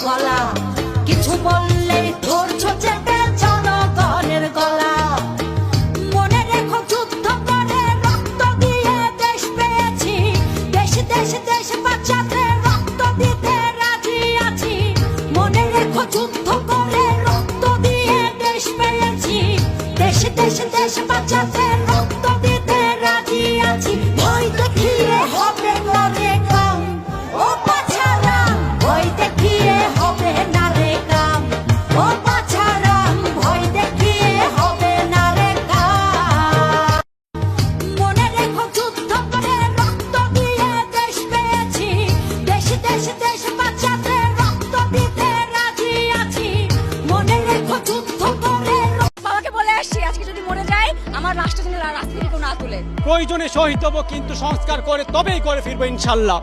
গলা, কিছু বললে ধরছো চেপে জনগণের গলা। মনে রেখো যুদ্ধ করে রক্ত দিয়ে দেশ পেয়েছি, দেশ দেশ দেশ বাঁচাতে রক্ত দিতে রাজি আছি। মনে রেখো যুদ্ধ করে রক্ত দিয়ে দেশ পেয়েছি, দেশ দেশ দেশ বাঁচাতে রক্ত দিতে রাজি আছি। ভয় দেখিয়ে হবে না রে কাম, ও বাছারাম, ভয় দেখিয়ে হবে না রে কাম, ও বাছারাম, ভয় দেখিয়ে হবে না রে কাম। মনে রেখো যুদ্ধ করে রক্ত দিয়ে দেশ পেয়েছি, দেশ দেশ দেশ বাঁচাতে রক্ত দিতে রাজি আছি। মনে রেখো যুদ্ধ করে। বাবাকে বলে আসছি আজকে যদি মরে যায় আমার রাষ্ট্র যেন রাস্তা থেকে কেউ না তুলে। প্রয়োজনে শহীদ হবো, কিন্তু সংস্কার করে তবেই করে ফিরবো ইনশাল্লাহ।